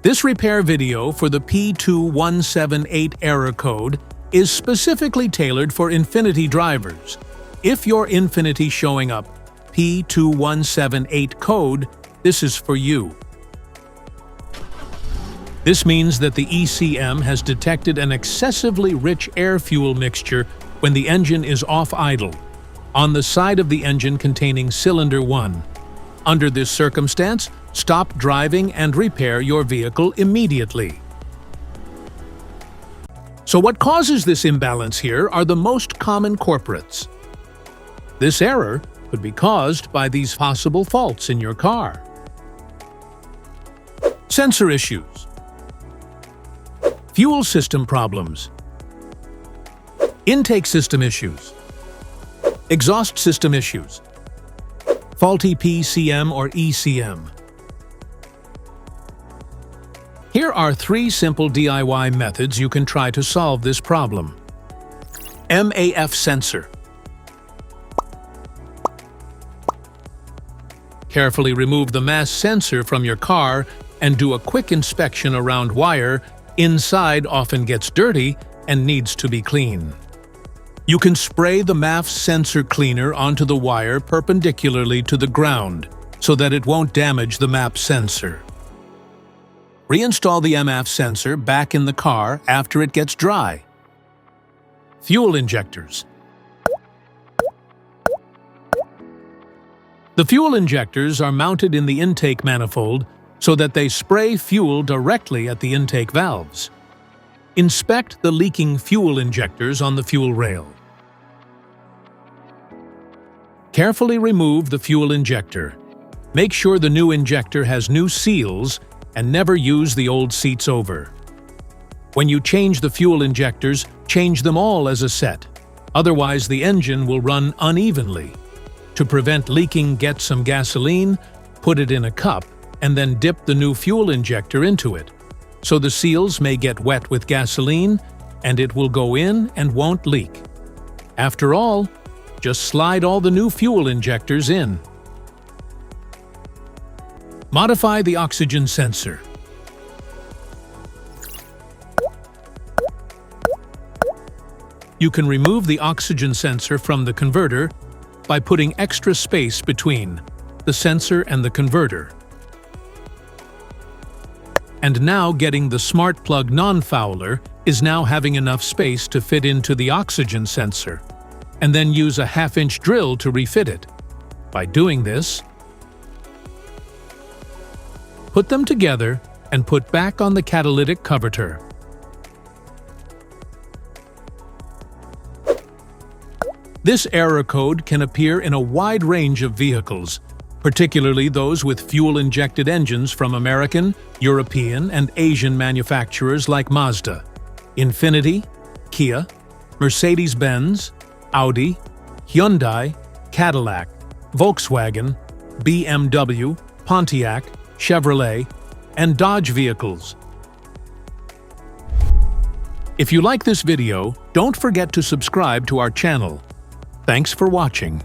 This repair video for the P2178 error code is specifically tailored for Infiniti drivers. If your Infiniti showing up P2178 code, this is for you. This means that the ECM has detected an excessively rich air-fuel mixture when the engine is off idle, on the side of the engine containing cylinder 1. Under this circumstance, stop driving and repair your vehicle immediately. So what causes this imbalance here are the most common culprits. This error could be caused by these possible faults in your car. Sensor issues, fuel system problems, intake system issues, exhaust system issues, faulty PCM or ECM. Here are 3 simple DIY methods you can try to solve this problem. MAF Sensor. Carefully remove the MAF sensor from your car and do a quick inspection around wire. Inside often gets dirty and needs to be cleaned. You can spray the MAF sensor cleaner onto the wire perpendicularly to the ground so that it won't damage the MAF sensor. Reinstall the MAF sensor back in the car after it gets dry. Fuel injectors. The fuel injectors are mounted in the intake manifold so that they spray fuel directly at the intake valves. Inspect the leaking fuel injectors on the fuel rail. Carefully remove the fuel injector. Make sure the new injector has new seals and never use the old seats over. When you change the fuel injectors, change them all as a set. Otherwise, the engine will run unevenly. To prevent leaking, get some gasoline, put it in a cup, and then dip the new fuel injector into it, so the seals may get wet with gasoline and it will go in and won't leak. After all, just slide all the new fuel injectors in. Modify the oxygen sensor. You can remove the oxygen sensor from the converter by putting extra space between the sensor and the converter. And now getting the smart plug non-fouler is now having enough space to fit into the oxygen sensor, and then use a 1/2-inch drill to refit it. By doing this, put them together and put back on the catalytic converter. This error code can appear in a wide range of vehicles, particularly those with fuel-injected engines from American, European, and Asian manufacturers like Mazda, Infiniti, Kia, Mercedes-Benz, Audi, Hyundai, Cadillac, Volkswagen, BMW, Pontiac, Chevrolet, and Dodge vehicles. If you like this video, don't forget to subscribe to our channel. Thanks for watching.